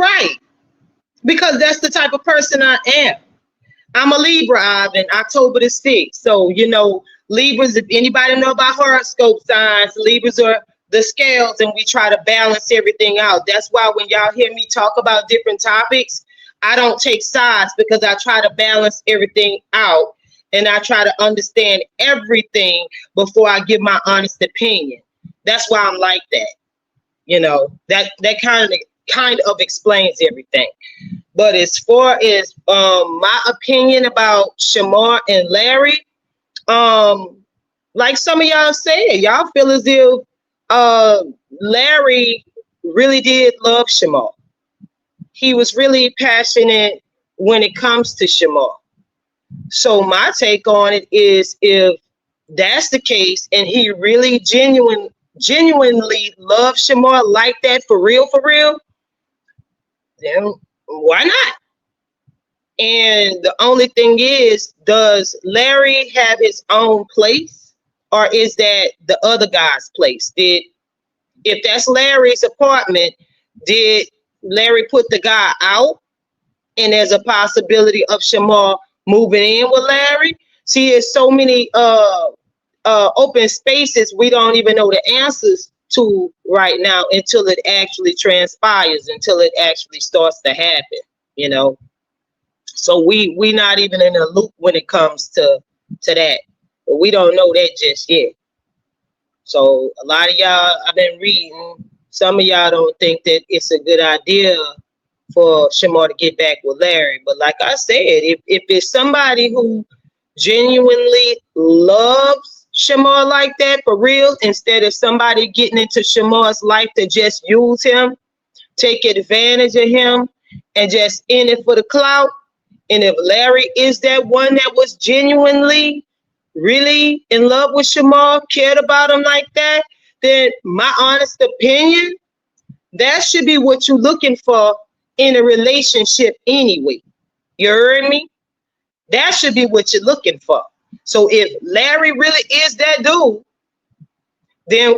right. Because that's the type of person I am. I'm a Libra, Ivan, October the 6th. So, you know, Libras, if anybody know about horoscope signs, Libras are the scales, and we try to balance everything out. That's why when y'all hear me talk about different topics, I don't take sides, because I try to balance everything out, and I try to understand everything before I give my honest opinion. That's why I'm like that. You know, that kind of explains everything. But as far as my opinion about Shamar and Larry, like some of y'all said, y'all feel as if Larry really did love Shamar. He was really passionate when it comes to Shamar. So my take on it is, if that's the case and he really genuinely loves Shamar like that for real, then why not? And the only thing is, does Larry have his own place, or is that the other guy's place? If that's Larry's apartment, did Larry put the guy out, and there's a possibility of Shamar moving in with Larry? See, there's so many open spaces we don't even know the answers to right now until it actually transpires, until it actually starts to happen, you know. So we not even in a loop when it comes to that, but we don't know that just yet. So a lot of y'all, I've been reading, some of y'all don't think that it's a good idea for Shamar to get back with Larry. But like I said, if it's somebody who genuinely loves Shamar like that for real, instead of somebody getting into Shamar's life to just use him, take advantage of him, and just in it for the clout, and if Larry is that one that was genuinely really in love with Shamar, cared about him like that, then my honest opinion, that should be what you're looking for in a relationship anyway. You heard me? That should be what you're looking for. So if Larry really is that dude, then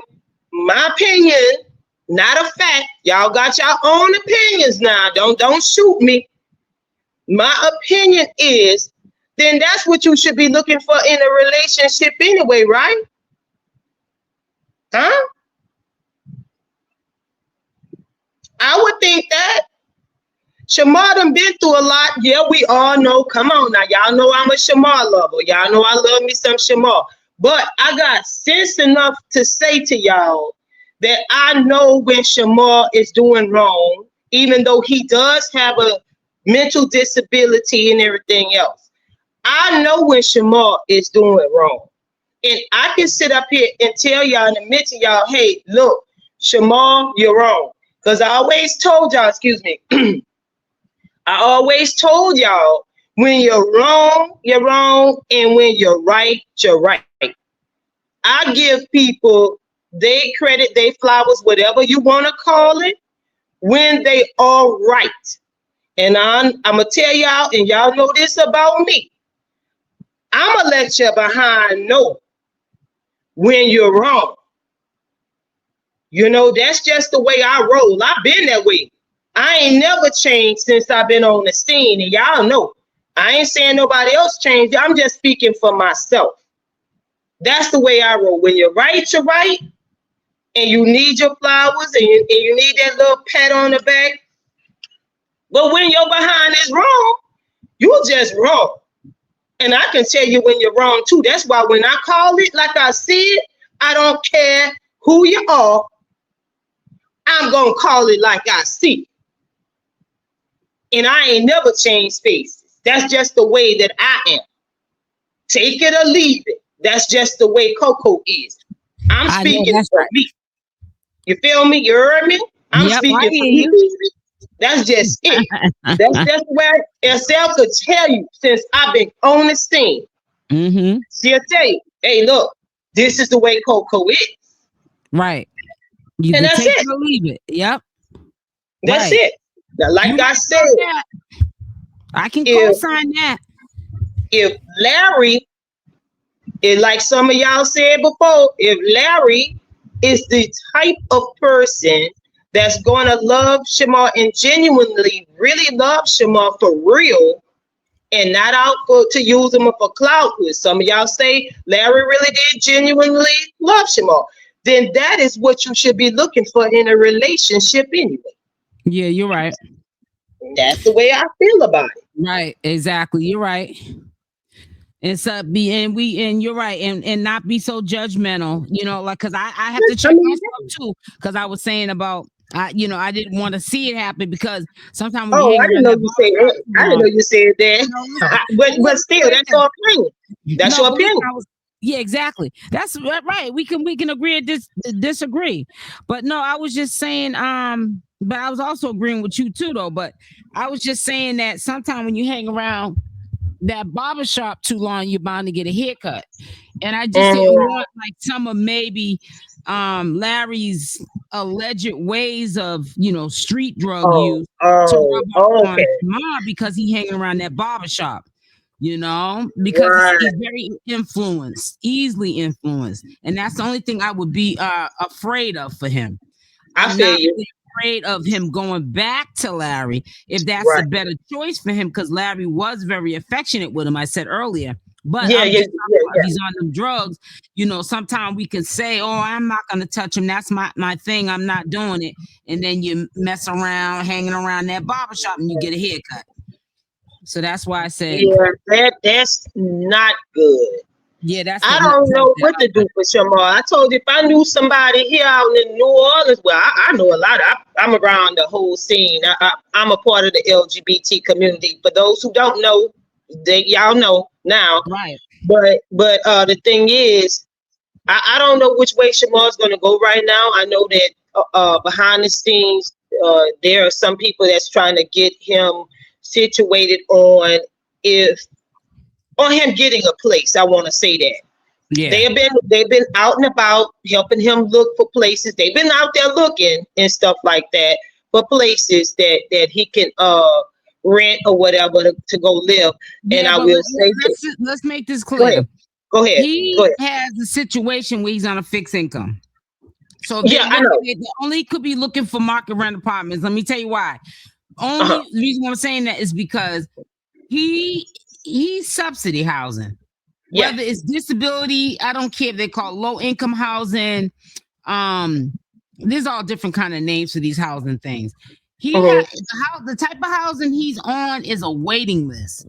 my opinion, not a fact. Y'all got your own opinions now. Don't shoot me. My opinion is, then that's what you should be looking for in a relationship anyway, right? Huh? I would think that. Shamar done been through a lot. Yeah, we all know. Come on now. Y'all know I'm a Shamar lover. Y'all know I love me some Shamar. But I got sense enough to say to y'all that I know when Shamar is doing wrong, even though he does have a mental disability and everything else. I know when Shamar is doing wrong. And I can sit up here and tell y'all and admit to y'all, hey, look, Shamar, you're wrong. Because I always told y'all, excuse me, I always told y'all, when you're wrong, and when you're right, you're right. I give people they credit, they flowers, whatever you want to call it, when they are right. And I'm going to tell y'all, and y'all know this about me, I'm going to let you behind know when you're wrong. You know, that's just the way I roll. I've been that way. I ain't never changed since I've been on the scene. And y'all know, I ain't saying nobody else changed. I'm just speaking for myself. That's the way I roll. When you're right, and you need your flowers, and you need that little pat on the back. But when you're behind is wrong, you're just wrong. And I can tell you when you're wrong too. That's why when I call it like I see it, I don't care who you are. I'm going to call it like I see it. And I ain't never changed faces. That's just the way that I am. Take it or leave it. That's just the way Coco is. I'm speaking for me. You feel me? You heard me? I'm speaking for me. That's just it. That's where yourself could tell you since I've been on the scene. Mm-hmm. She'll tell you, hey, look, this is the way Coco is. Right. You and can that's take it. it or leave it. Yep. That's it. Now, like I said, I can co-sign that. If Larry is like some of y'all said before, if Larry is the type of person that's going to love Shamar and genuinely really love Shamar for real, and not out to use him for clout, which some of y'all say Larry really did genuinely love Shamar, then that is what you should be looking for in a relationship anyway. Yeah, you're right. That's the way I feel about it. Right, exactly. You're right. And so you're right, and not be so judgmental, like, because I have to check myself too, because I was saying about I didn't want to see it happen, because sometimes when you hang I didn't know around you said that. I didn't know you said that. But still, that's your opinion. That's your opinion. Yeah, exactly. That's right. We can agree to disagree. But no, I was just saying, but I was also agreeing with you too, though. But I was just saying that sometimes when you hang around that barbershop too long, you're bound to get a haircut. And I just didn't want like some of maybe Larry's alleged ways of street drug use to rub off on Shamar, because he hanging around that barbershop. Because he's very easily influenced, and that's the only thing I would be afraid of for him. I'm not really afraid of him going back to Larry if that's a better choice for him, because Larry was very affectionate with him, I said earlier. But he's on them drugs. Sometimes we can say, "Oh, I'm not going to touch him. That's my thing. I'm not doing it." And then you mess around, hanging around that barbershop, and you get a haircut. So that's why I said, that's not good. Yeah, I don't know what to do for Shamar. I told you, if I knew somebody here out in New Orleans, well, I know a lot. I'm around the whole scene. I'm a part of the LGBT community. For those who don't know, y'all know now. Right. But the thing is, I don't know which way Shamar's going to go right now. I know that behind the scenes, there are some people that's trying to get him situated on him getting a place. I want to say that. Yeah. They've been out and about helping him look for places. They've been out there looking and stuff like that for places that he can rent or whatever to go live. Yeah, and I will say let's make this clear. Go ahead. He has a situation where he's on a fixed income. So I know. They only could be looking for market rent apartments. Let me tell you why. Only reason why I'm saying that is because he's subsidy housing. Whether it's disability, I don't care if they call it low income housing. There's all different kind of names for these housing things. The type of housing he's on is a waiting list.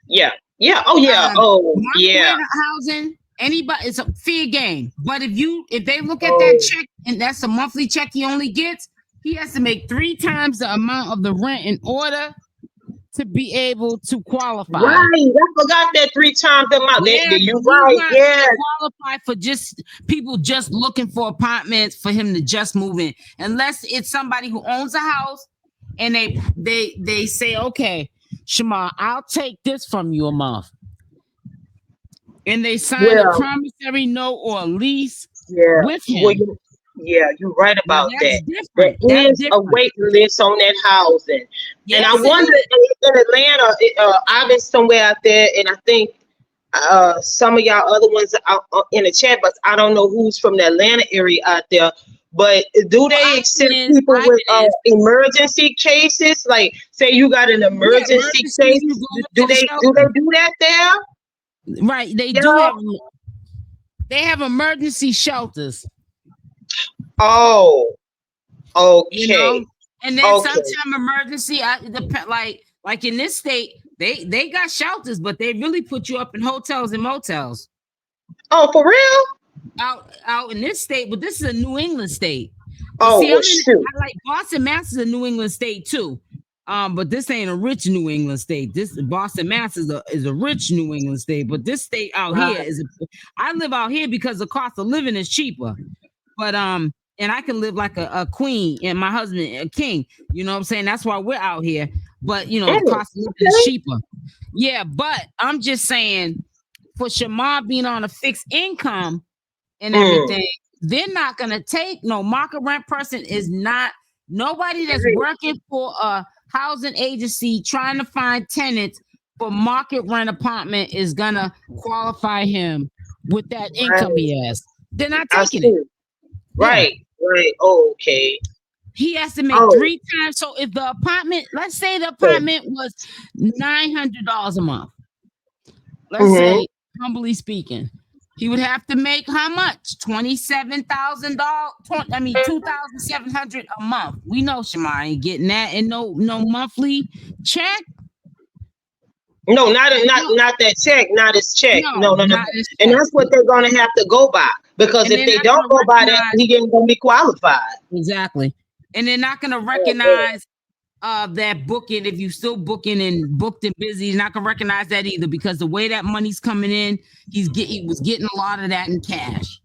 Yeah. Housing, anybody, it's a fair game. But if they look at that check and that's a monthly check he only gets, he has to make 3 times the amount of the rent in order to be able to qualify. Right, I forgot that 3 times the amount. You're right. Yeah, qualify for just people just looking for apartments for him to just move in, unless it's somebody who owns a house and they say, "Okay, Shamar, I'll take this from you a month," and they sign a promissory note or a lease with him. You're right about that. There is a waiting list on that housing. Yes, and I wonder in Atlanta, I've been somewhere out there, and I think some of y'all other ones are in the chat, but I don't know who's from the Atlanta area out there. But do they accept people with emergency cases? Like, say you got an emergency case, do they do that there? Right, they do. They have emergency shelters. Oh, okay. And then sometimes emergency, like in this state, they got shelters, but they really put you up in hotels and motels. Oh, for real? Out in this state, but this is a New England state. Shoot. Like Boston, Mass is a New England state too. But this ain't a rich New England state. This Boston, Mass is a rich New England state. But this state out here I live out here because the cost of living is cheaper. But and I can live like a queen and my husband a king. You know what I'm saying? That's why we're out here. But the cost of living is cheaper. Yeah, but I'm just saying, for Shamar being on a fixed income and everything, they're not gonna take no market rent person. Is not nobody that's working for a housing agency trying to find tenants for market rent apartment is gonna qualify him with that income he has. They're not taking it. Right. Okay. He has to make 3 times. So if the apartment, let's say the apartment was $900 a month. Let's say, humbly speaking, he would have to make how much? $27,000. $2,700 a month. We know Shamar ain't getting that, and no monthly check. No, not that check, not his check. No. And that's what they're gonna have to go by, because if they don't go by that, he ain't gonna be qualified. Exactly. And they're not gonna recognize that booking. If you still booking and booked and busy, he's not gonna recognize that either, because the way that money's coming in, he was getting a lot of that in cash.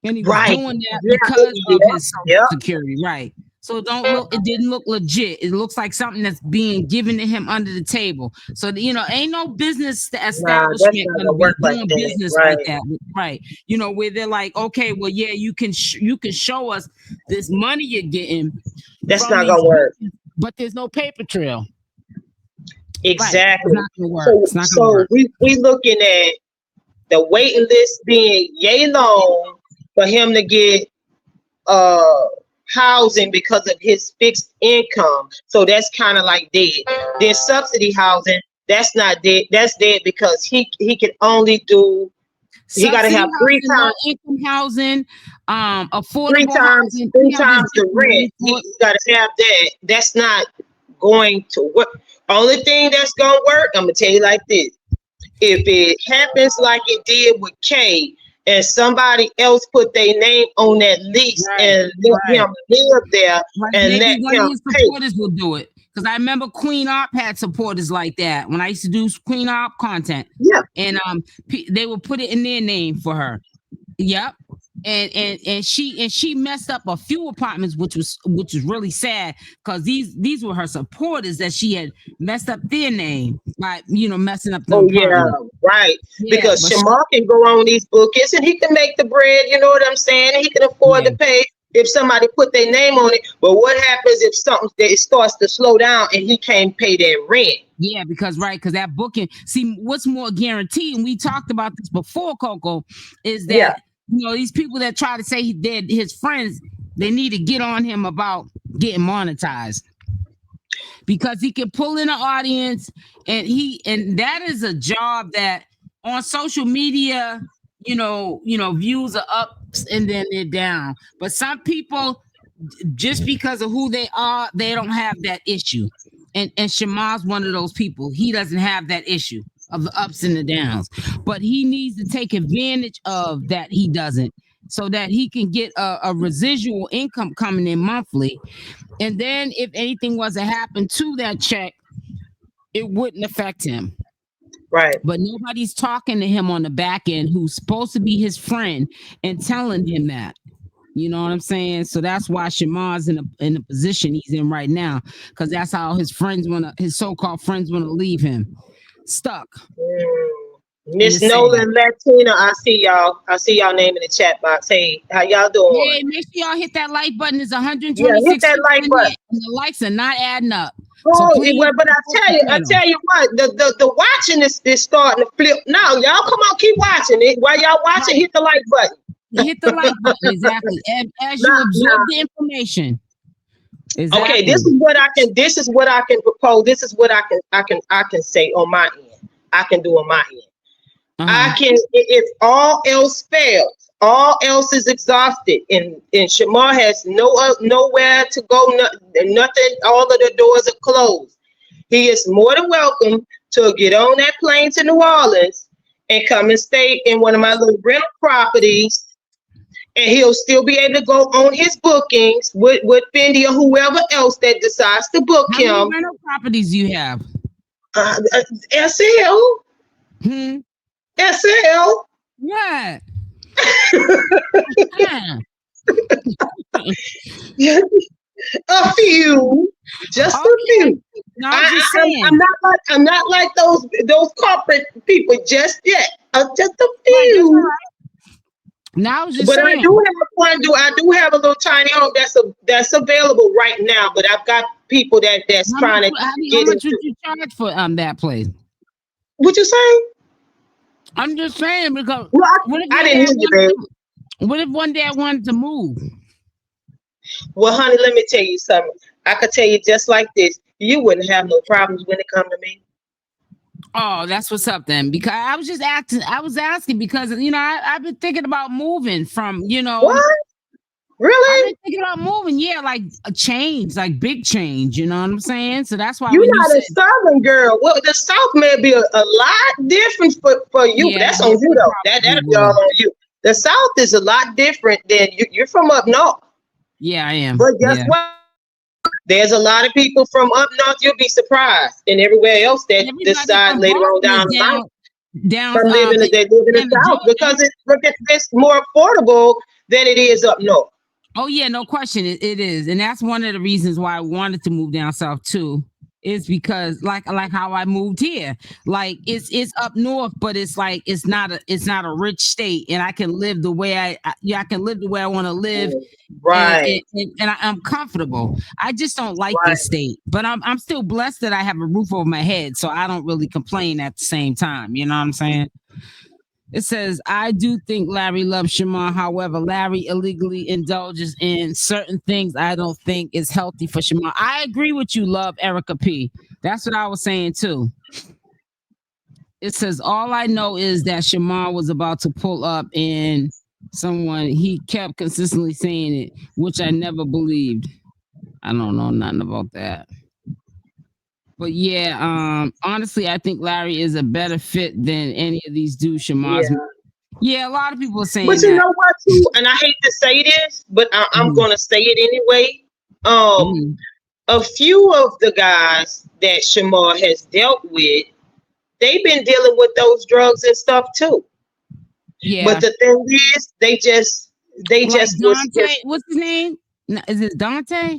And he was doing that because of his Social Security, right? So it didn't look legit. It looks like something that's being given to him under the table. So ain't no business establishment gonna be doing business like that, right? Where they're like, okay, well, yeah, you can show us this money you're getting. That's not gonna work. But there's no paper trail. Exactly. Right. It's not gonna work. So we looking at the waiting list being yay long for him to get housing because of his fixed income. So that's kind of like dead. Then subsidy housing, that's not dead. That's dead because he can only do. He got to have 3 times income housing, affordable 3 times the rent. He's got to have that. That's not going to work. Only thing that's gonna work, I'm gonna tell you like this: if it happens like it did with Kay, and somebody else put their name on that lease and let him live there, and let him pay. Supporters will do it, because I remember queenopp had supporters like that when I used to do queenopp content. Yeah, and they would put it in their name for her. Yep. And she messed up a few apartments, which was really sad, because these were her supporters that she had messed up their name by messing up the apartment. Right. Yeah, because Shamar can go on these bookings and he can make the bread, you know what I'm saying? And he can afford to pay if somebody put their name on it. But what happens if something that starts to slow down and he can't pay their rent? Yeah, because that booking, see, what's more guaranteed, and we talked about this before, Coco, is that these people that try to say he did his friends, they need to get on him about getting monetized, because he can pull in an audience, and that is a job that on social media, views are up and then they're down. But some people, just because of who they are, they don't have that issue. And Shamar's one of those people. He doesn't have that issue of the ups and the downs, but he needs to take advantage of that. He doesn't, so that he can get a residual income coming in monthly. And then if anything was to happen to that check, it wouldn't affect him. Right. But nobody's talking to him on the back end who's supposed to be his friend and telling him that. You know what I'm saying? So that's why Shamar's in the position he's in right now, because that's how his so-called friends want to leave him stuck. Miss Nolan Latina, I see y'all. Name in the chat box. Hey, how y'all doing? Hey, make sure y'all hit that like button. It's 126. Yeah, hit that like button. And the likes are not adding up. Oh, but I tell you what, the watching is starting to flip now. Y'all come on, keep watching it. While y'all watching, hit the like button. Hit the like button, exactly. As you absorb the information. Exactly. Okay, this is what I can propose. This is what I can say on my end. I can do on my end. I can, if all else fails, all else is exhausted, and Shamar has nowhere to go, nothing, all of the doors are closed. He is more than welcome to get on that plane to New Orleans and come and stay in one of my little rental properties, and he'll still be able to go on his bookings with Fendi or whoever else that decides to book him. How many rental properties do you have? SL. SL. What? Yeah. A few, just a few. No, I'm not like those corporate people just yet. Just a few. Right. Now I was just saying. I do have a little tiny home that's available right now, but I've got people that's trying to get into. How much would you charge for that place? What you saying? I'm just saying, because I didn't hear you, babe. What if one day I wanted to move? Well, honey, let me tell you something. I could tell you just like this. You wouldn't have no problems when it come to me. Oh, that's what's up then. Because I was just asking. I was asking because I've been thinking about moving from What? I've Really? been thinking about moving. Yeah, like a change, like big change. You know what I'm saying? So that's why You're when you not a said Southern girl. Well, the South may be a lot different for you, but yeah, that's on you though. That'll be all on you. The South is a lot different than you're from up north. yeah, I am. But guess Yeah. what? There's a lot of people from up north. You'll be surprised, and everywhere else that Everybody decide from later on Boston down is the line down from living they live in the Atlanta, South Georgia. because it's more affordable than it is up north. Oh yeah, no question. It is, and that's one of the reasons why I wanted to move down south too. Is because like how I moved here. Like it's up north, but it's like it's not a rich state, and I can live the way I can live the way I want to live, Right, and I'm comfortable. I just don't like right. this state, but I'm still blessed that I have a roof over my head, so I don't really complain at the same time. You know what I'm saying? It says, I do think Larry loves Shamar. However, Larry illegally indulges in certain things I don't think is healthy for Shamar. I agree with you, love Erica P. That's what I was saying too. It says, all I know is that Shamar was about to pull up and he kept consistently saying it, which I never believed. I don't know nothing about that. But yeah, honestly, I think Larry is a better fit than any of these dudes Shamar's. Yeah. Yeah, a lot of people are But saying you that. know what, too? And I hate to say this, but I'm Mhm. going to say it anyway. Mhm. A few of the guys that Shamar has dealt with, they've been dealing with those drugs and stuff too. Yeah. But the thing is, they just Like was Dante, what's his name? Is it Dante?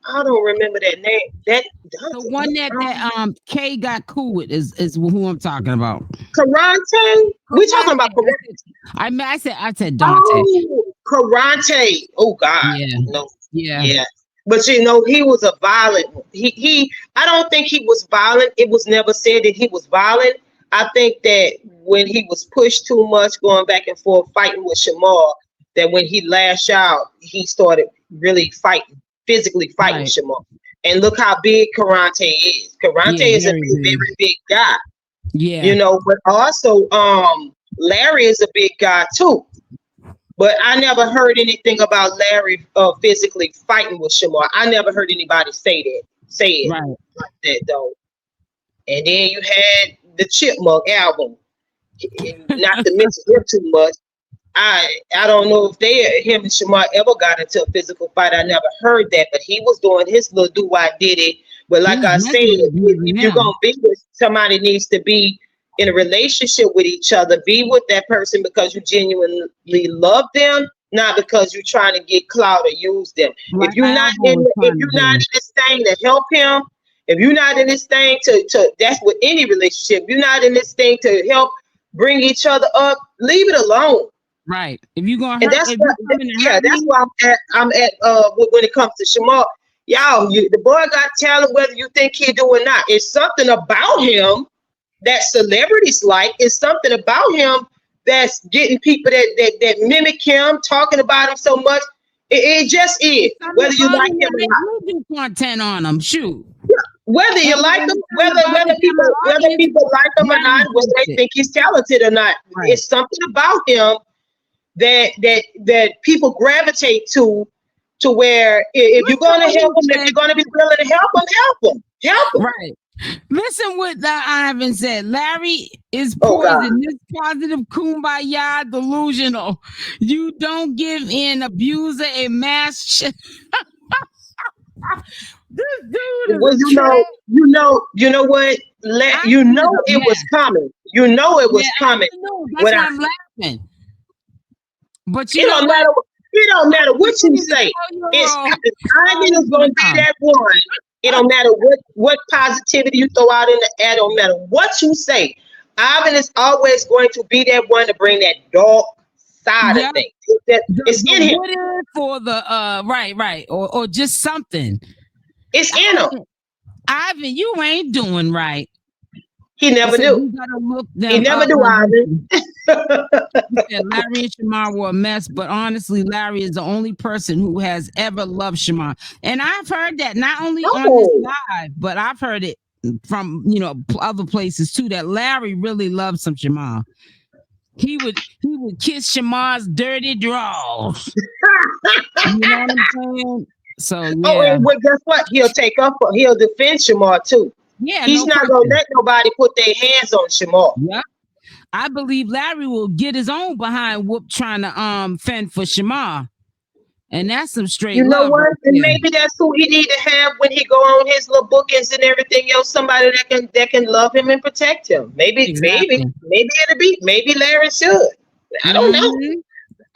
I don't remember that name. That The one that Kay got cool with is who I'm talking about. Karate? We talking about Karate? I said Dante. Oh, Karate. Oh God. Yeah. No. Yeah. Yeah. But you know, he was a violent. He. I don't think he was violent. It was never said that he was violent. I think that when he was pushed too much, going back and forth, fighting with Shamar, that when he lashed out, he started really fighting, physically fighting Right. Shamar. And look how big Karate is. Karate Yeah, is a very big, big. very big guy. Yeah. You know, but also Larry is a big guy too. But I never heard anything about Larry physically fighting with Shamar. I never heard anybody say it Right. like that though. And then you had the Chipmunk album. Not to mention him too much. I don't know if him and Shamar ever got into a physical fight. I never heard that, but he was doing his little do-why did it. But like I said, if you're gonna be with somebody, needs to be in a relationship with each other. Be with that person because you genuinely love them, not because you're trying to get clout or use them. Like If you're not in this thing to help him, if you're not in this thing to that's with any relationship. If you're not in this thing to help bring each other up, leave it alone. Right. If you're gonna And hurt, that's why I'm at when it comes to Shamar. Y'all, the boy got talent, whether you think he do or not. It's something about him that celebrities like. It's something about him that's getting people that mimic him, talking about him so much. It just is. Whether you like him or not. Content on him, shoot. Whether you like him, whether people like him or not, whether they think he's talented or not, it's something about him that people gravitate to where if you're going to help them, if you're going to be willing to help them. Right. Listen what Ivan said. Larry is poison. This positive kumbaya delusional. You don't give in, abuser, a mass. This dude is well, you know what? You know it was coming. You know it was coming. That's why I'm laughing. But it don't matter. It don't matter what you say. Ivan is going to be that one. It don't matter what positivity you throw out in the air. Don't matter what you say. Ivan is always going to be that one to bring that dark side of things. It's in him. For the right, or just something. It's in him. Ivan, you ain't doing right. He never do. You gotta look them he never do, Ivan. You said Larry and Shamar were a mess, but honestly, Larry is the only person who has ever loved Shamar. And I've heard that not only on this live, but I've heard it from other places too, that Larry really loves some Shamar. He would kiss Shamar's dirty drawers. You know what I'm saying? So yeah. Oh, and guess what? He'll defend Shamar too. Yeah, he's not gonna let nobody put their hands on Shamar. Yeah. I believe Larry will get his own behind whoop trying to fend for Shamar. And that's some straight love. You know what? Right, and maybe that's who he need to have when he go on his little bookings and everything else. Somebody that can love him and protect him. Maybe maybe Larry should. I don't know.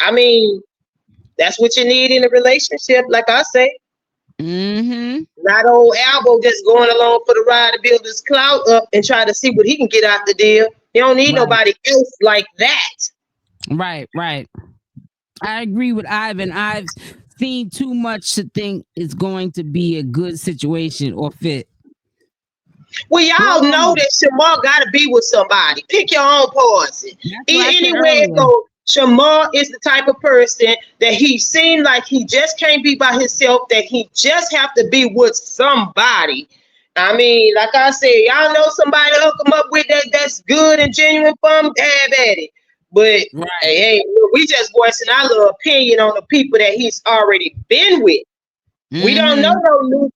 I mean, that's what you need in a relationship, like I say. Not old Alvo just going along for the ride to build his clout up and try to see what he can get out the deal. You don't need nobody else like that. Right. I agree with Ivan. I've seen too much to think it's going to be a good situation or fit. Well, y'all know that Shamar got to be with somebody. Pick your own poison. Anywhere it goes, Shamar is the type of person that he seemed like he just can't be by himself, that he just have to be with somebody. I mean, like I said, y'all know somebody to hook him up with that's good and genuine for him, dab at it. But hey, we just voicing our little opinion on the people that he's already been with. We don't know no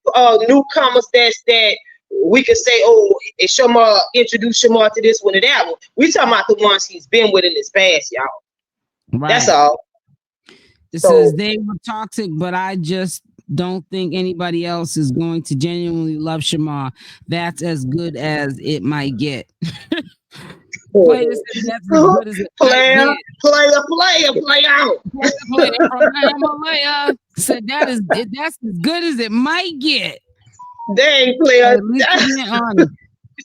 newcomers that we could say, oh, Shamar introduced Shamar to this one or that one. We talking about the ones he's been with in his past, y'all. Right. That's all. It says they were toxic, but I just don't think anybody else is going to genuinely love Shamar. That's as good as it might get. Player out. Player. Said that's as good as it might get. Dang, player.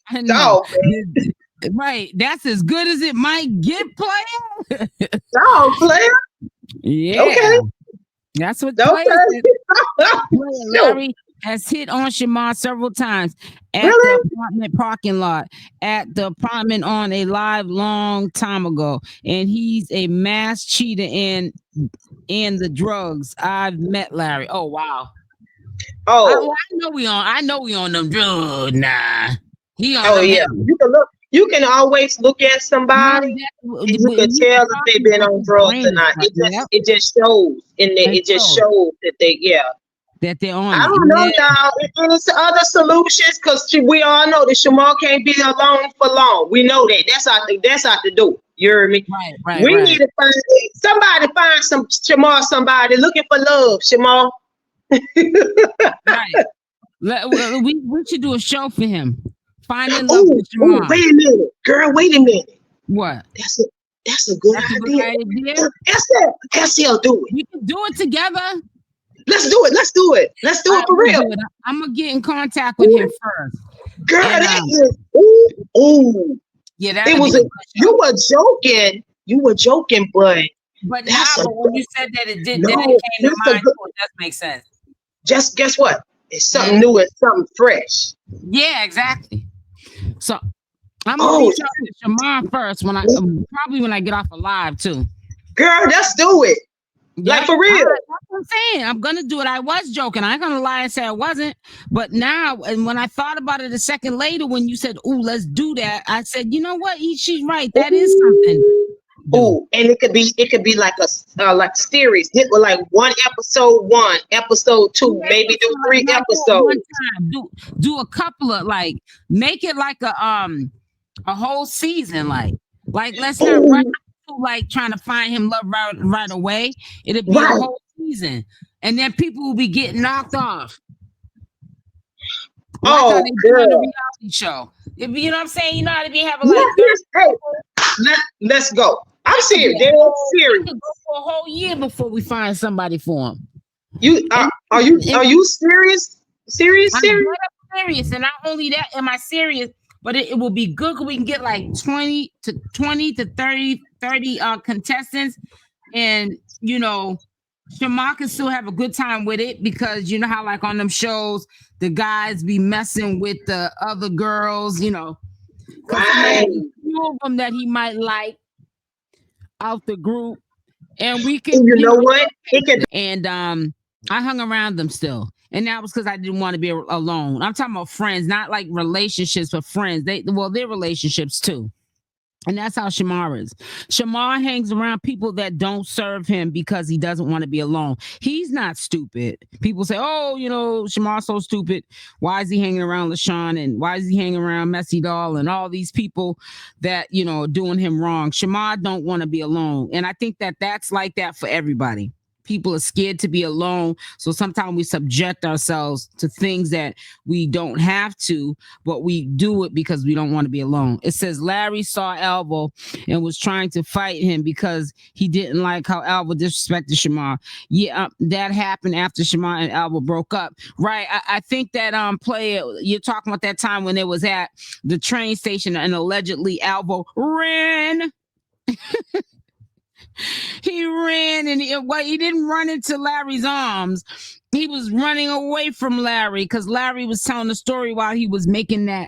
I know. Right, that's as good as it might get, player. Dog, player. Yeah. Okay. That's what player said. Larry has hit on Shamar several times at the apartment parking lot, at the apartment on a live long time ago, and he's a mass cheater in the drugs. I've met Larry. Oh wow. Oh, I know we on them drugs. Nah, he on. Oh yeah, you can always look at somebody. You can tell if they've been on drugs or not. It just shows, it just shows that that they're on. I don't know, y'all. It's other solutions because we all know that Shamar can't be alone for long. We know that. That's out the door. You heard me? Right. We need to find some Shamar, somebody looking for love, Shamar. Right. We should do a show for him. Finding love with Shamar. Wait a minute, girl. Wait a minute. What? That's a good idea. SL, do it. We can do it together. Let's do it. Let's do it for real. I'm gonna get in contact with him first. Girl, yeah, that you were joking, but when you said that it did, then it came to mind. It does make sense. Just guess what? It's something new and something fresh. Yeah, exactly. So I'm gonna reach out to Shamar first when I get off a live too. Girl, let's do it. Like for real. That's what I'm saying. I'm gonna do it. I was joking. I ain't gonna lie and say I wasn't. But now, and when I thought about it a second later, when you said, "Ooh, let's do that," I said, "You know what? She's right. That is something." Oh, and it could be like a series. Hit with like episode 1, episode 2, maybe do 3 episodes. One time. Do a couple of make it like a whole season. Like let's not run trying to find him love right away. It'll be a whole season, and then people will be getting knocked off. Girl. A reality show. You know what I'm saying? You know how to be having let's go. I'm serious. They're serious. We could go for a whole year before we find somebody for him. Are you serious? Serious? I'm serious, and not only that, am I serious? But it will be good because we can get like 20 to 30 contestants, and Shamar can still have a good time with it because you know how like on them shows the guys be messing with the other girls, few of them that he might like. out the group, and we could, And you know what? It can. and I hung around them still. And that was because I didn't want to be alone. I'm talking about friends, not like relationships, but friends. They're relationships too. And that's how Shamar is. Shamar hangs around people that don't serve him because he doesn't want to be alone. He's not stupid. People say, oh, Shamar's so stupid. Why is he hanging around LaShawn? And why is he hanging around Messy Doll and all these people that, are doing him wrong? Shamar don't want to be alone. And I think that that's like that for everybody. People are scared to be alone. So sometimes we subject ourselves to things that we don't have to, but we do it because we don't want to be alone. It says Larry saw Alvo and was trying to fight him because he didn't like how Alvo disrespected Shamar. Yeah, that happened after Shamar and Alvo broke up. Right. I think that player, you're talking about that time when it was at the train station and allegedly Alvo ran. He ran and he didn't run into Larry's arms. He was running away from Larry because Larry was telling the story while he was making that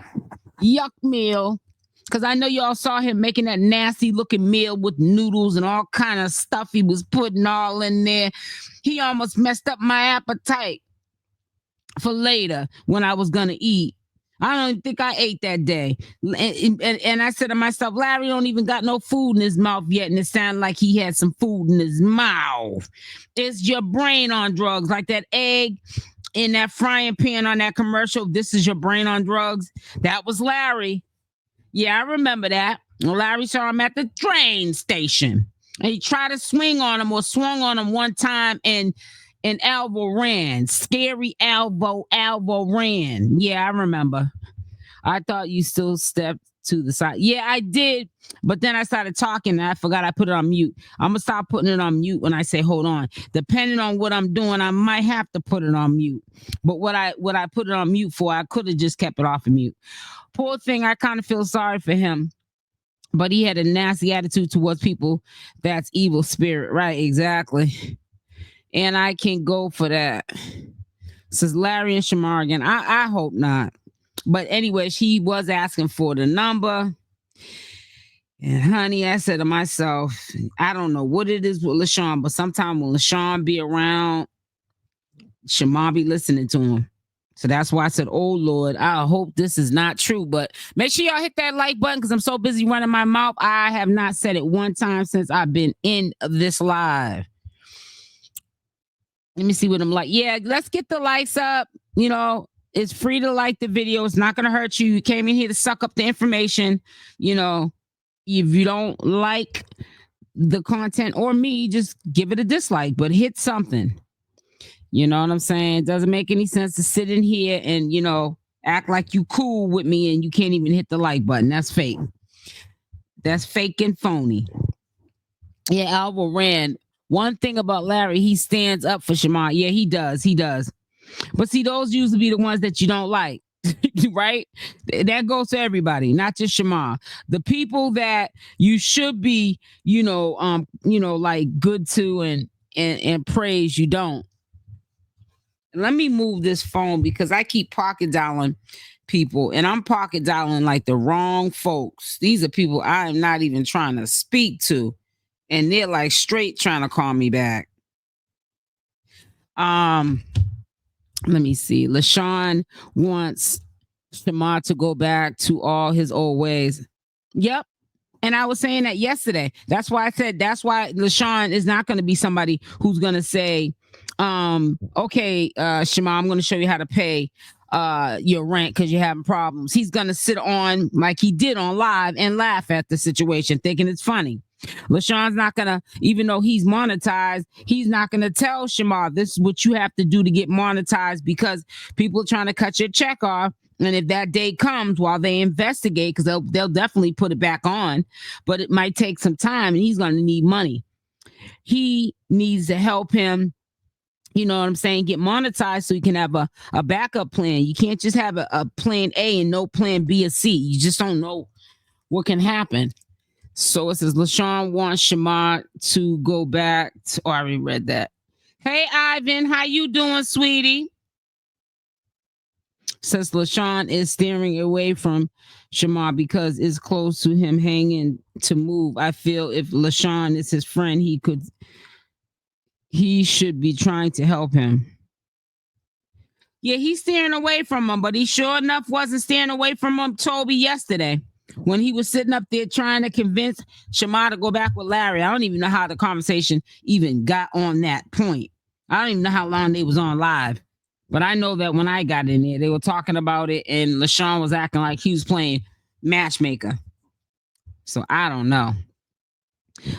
yuck meal. Because I know y'all saw him making that nasty looking meal with noodles and all kind of stuff he was putting all in there. He almost messed up my appetite for later when I was going to eat. I don't even think I ate that day. And I said to myself, Larry don't even got no food in his mouth yet. And it sounded like he had some food in his mouth. It's your brain on drugs, like that egg in that frying pan on that commercial. This is your brain on drugs. That was Larry. Yeah, I remember that. Larry saw him at the train station. And he tried to swing on him or swung on him one time and Alvo ran. Scary Alvo ran. Yeah, I remember. I thought you still stepped to the side. Yeah, I did. But then I started talking and I forgot I put it on mute. I'm going to stop putting it on mute when I say hold on. Depending on what I'm doing, I might have to put it on mute. But what I put it on mute for, I could have just kept it off of mute. Poor thing, I kind of feel sorry for him. But he had a nasty attitude towards people. That's evil spirit. Right, exactly. And I can go for that. Says Larry and Shamar again. I hope not. But anyways, he was asking for the number. And honey, I said to myself, I don't know what it is with LaShawn, but sometimes when LaShawn be around, Shamar be listening to him. So that's why I said, oh Lord, I hope this is not true. But make sure y'all hit that like button because I'm so busy running my mouth. I have not said it one time since I've been in this live. Let me see what I'm like. Yeah, let's get the likes up. It's free to like the video. It's not going to hurt you. You came in here to suck up the information. If you don't like the content or me, just give it a dislike, but hit something. You know what I'm saying? It doesn't make any sense to sit in here and, act like you cool with me and you can't even hit the like button. That's fake. That's fake and phony. Yeah, Alvo ran. One thing about Larry, he stands up for Shamar. Yeah, he does. He does. But see, those usually be the ones that you don't like, right? That goes to everybody, not just Shamar. The people that you should be, like good to and praise, you don't. Let me move this phone because I keep pocket dialing people and I'm pocket dialing like the wrong folks. These are people I am not even trying to speak to. And they're like straight trying to call me back. Let me see. LaShawn wants Shamar to go back to all his old ways. Yep. And I was saying that yesterday. That's why I said LaShawn is not going to be somebody who's going to say, okay, Shamar, I'm going to show you how to pay your rent because you're having problems. He's going to sit on like he did on live and laugh at the situation, thinking it's funny. LaShawn's not gonna, even though he's monetized, he's not gonna tell Shamar this is what you have to do to get monetized because people are trying to cut your check off. And if that day comes while they investigate, because they'll definitely put it back on, but it might take some time and he's gonna need money. He needs to help him, you know what I'm saying, get monetized so you can have a backup plan. You can't just have a plan A and no plan B or C. You just don't know what can happen. So it says LaShawn wants Shamar to go back to, I already read that. Hey, Ivan, how you doing, sweetie? Says LaShawn is steering away from Shamar because it's close to him hanging to move. I feel if LaShawn is his friend, he should be trying to help him. Yeah, he's steering away from him, but he sure enough wasn't steering away from him, Toby, yesterday when he was sitting up there trying to convince Shamar to go back with Larry. I don't even know how the conversation even got on that point. I don't even know how long they was on live, but I know that when I got in there, they were talking about it, and LaShawn was acting like he was playing matchmaker. So I don't know.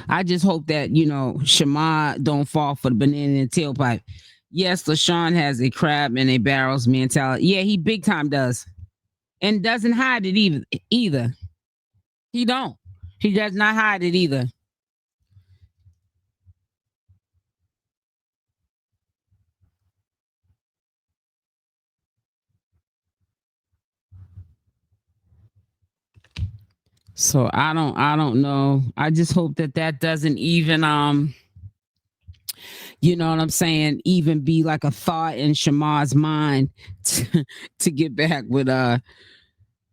I just hope that, Shamar don't fall for the banana in the tailpipe. Yes, LaShawn has a crab in a barrel's mentality. Yeah, he big time does. And doesn't hide it either. He don't. He does not hide it either. So I don't know. I just hope that doesn't even you know what I'm saying, even be like a thought in Shamar's mind to get back with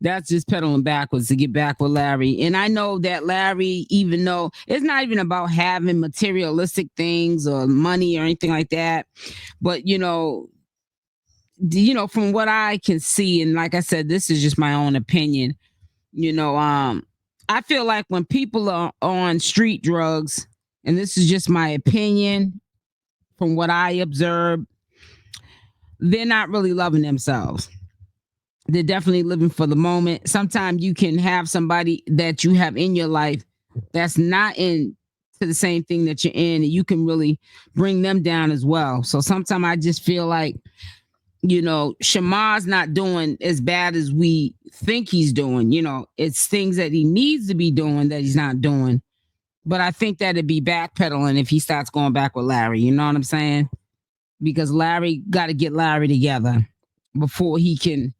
that's just pedaling backwards to get back with Larry. And I know that Larry, even though it's not even about having materialistic things or money or anything like that, but from what I can see, and like I said, this is just my own opinion, I feel like when people are on street drugs, and this is just my opinion from what I observe, they're not really loving themselves. They're definitely living for the moment. Sometimes you can have somebody that you have in your life that's not into the same thing that you're in, and you can really bring them down as well. So sometimes I just feel like, Shamar's not doing as bad as we think he's doing. It's things that he needs to be doing that he's not doing. But I think that it'd be backpedaling if he starts going back with Larry. You know what I'm saying? Because Larry got to get Larry together before he can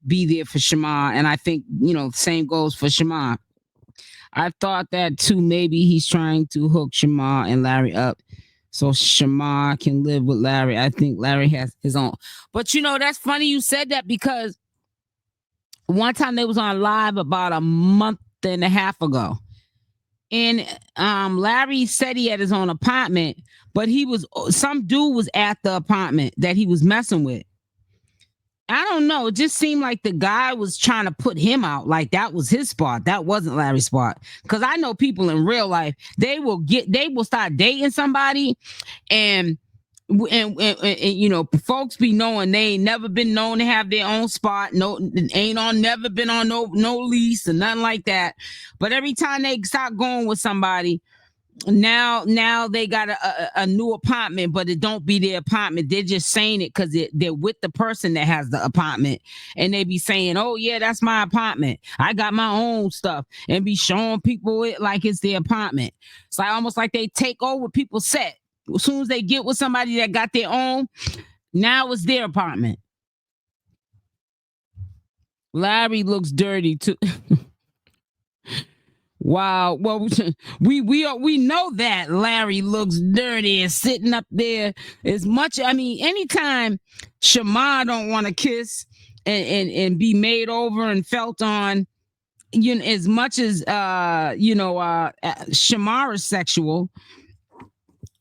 be there for Shamar. And I think, the same goes for Shamar. I thought that too. Maybe he's trying to hook Shamar and Larry up so Shamar can live with Larry. I think Larry has his own. But that's funny you said that, because one time they was on live about a month and a half ago. And Larry said he had his own apartment, but some dude was at the apartment that he was messing with. I don't know. It just seemed like the guy was trying to put him out. Like that was his spot. That wasn't Larry's spot. Because I know people in real life, they will start dating somebody, and folks be knowing they ain't never been known to have their own spot. Never been on no lease or nothing like that. But every time they start going with somebody, now they got a new apartment, but it don't be their apartment. They're just saying it because they're with the person that has the apartment, and they be saying, oh yeah, that's my apartment, I got my own stuff, and be showing people it like it's their apartment. It's like almost like they take over people's set. As soon as they get with somebody that got their own, now it's their apartment. Larry looks dirty too. Wow. Well, we know that Larry looks dirty and sitting up there as much. I mean, anytime Shamar don't want to kiss and be made over and felt on, as much as Shamar is sexual,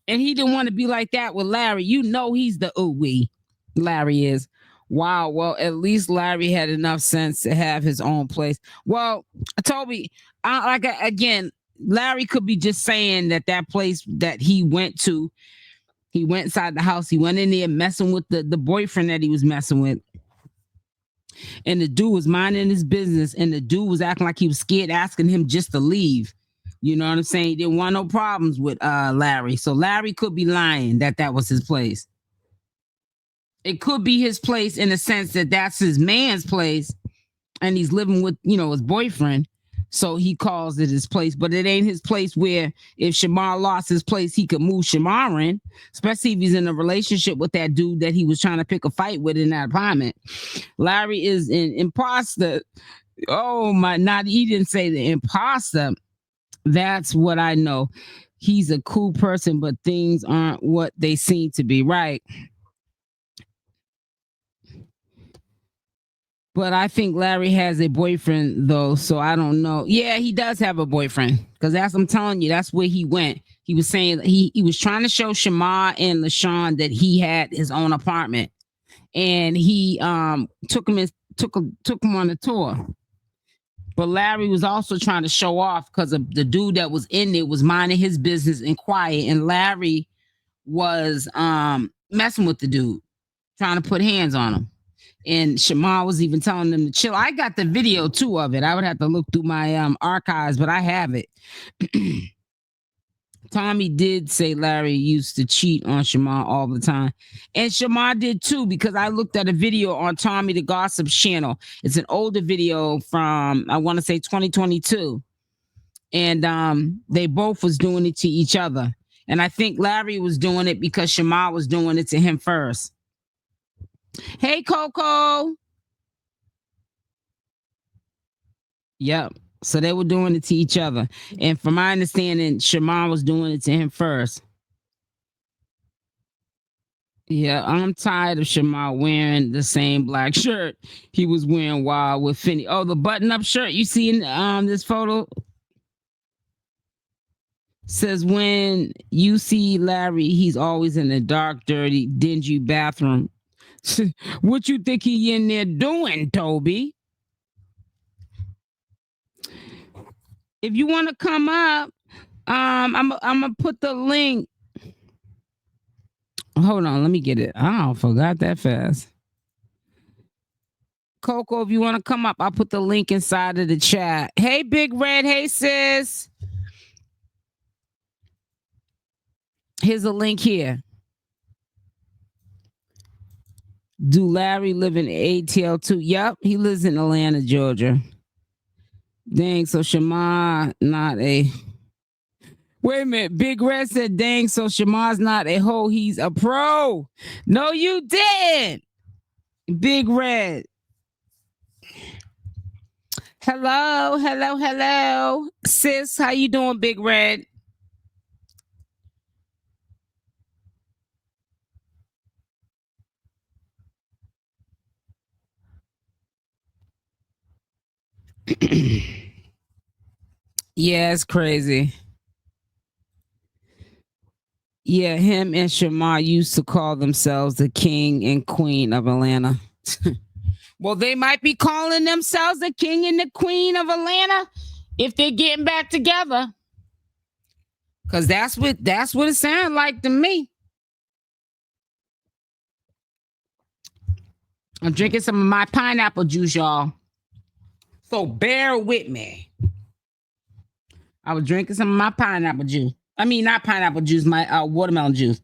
and he didn't want to be like that with Larry. He's the ooh-wee. Larry is. Wow. Well, at least Larry had enough sense to have his own place. Well, Toby, again, Larry could be just saying that place that he went to, he went inside the house, he went in there messing with the boyfriend that he was messing with. And the dude was minding his business, and the dude was acting like he was scared, asking him just to leave. You know what I'm saying? He didn't want no problems with Larry. So Larry could be lying that was his place. It could be his place in the sense that that's his man's place, and he's living with, his boyfriend. So he calls it his place, but it ain't his place where if Shamar lost his place, he could move Shamar in, especially if he's in a relationship with that dude that he was trying to pick a fight with in that apartment. Larry is an imposter. Oh my, he didn't say the imposter. That's what I know. He's a cool person, but things aren't what they seem to be. Right. But I think Larry has a boyfriend though, so I don't know. Yeah, he does have a boyfriend because that's I'm telling you, that's where he went. He was saying he was trying to show Shamar and LaShawn that he had his own apartment, and he took him on a tour. But Larry was also trying to show off because of the dude that was in there was minding his business and quiet, and Larry was messing with the dude, trying to put hands on him. And Shamar was even telling them to chill. I got the video too of it. I would have to look through my archives, but I have it. Tommy did say Larry used to cheat on Shamar all the time. And Shamar did too, because I looked at a video on Tommy the Gossip's channel. It's an older video from, I want to say 2022. And they both was doing it to each other. And I think Larry was doing it because Shamar was doing it to him first. Hey, Coco. Yep. So they were doing it to each other. And from my understanding, Shamar was doing it to him first. Yeah, I'm tired of Shamar wearing the same black shirt he was wearing while with Finney. Oh, the button-up shirt you see in this photo says when you see Larry, he's always in the dark, dirty, dingy bathroom. What you think he in there doing, Toby? If you want to come up, I'm gonna put the link. Hold on, let me get it. Oh, forgot that fast. Coco, if you want to come up, I'll put the link inside of the chat. Hey, Big Red. Hey, sis. Here's a link here. Do Larry live in ATL too? Yep, he lives in Atlanta, Georgia. Dang, so Shamar not a... Wait a minute, Big Red said, dang, so Shamar's not a hoe, he's a pro. No, you didn't, Big Red. Hello, hello, hello. Sis, how you doing, Big Red? Yeah, it's crazy. Yeah, him and Shamar used to call themselves the king and queen of Atlanta. Well, they might be calling themselves the king and the queen of Atlanta if they're getting back together. Because that's what it sounds like to me. I'm drinking some of my pineapple juice, y'all. So bear with me. I was drinking some of my pineapple juice. I mean, not pineapple juice, my watermelon juice.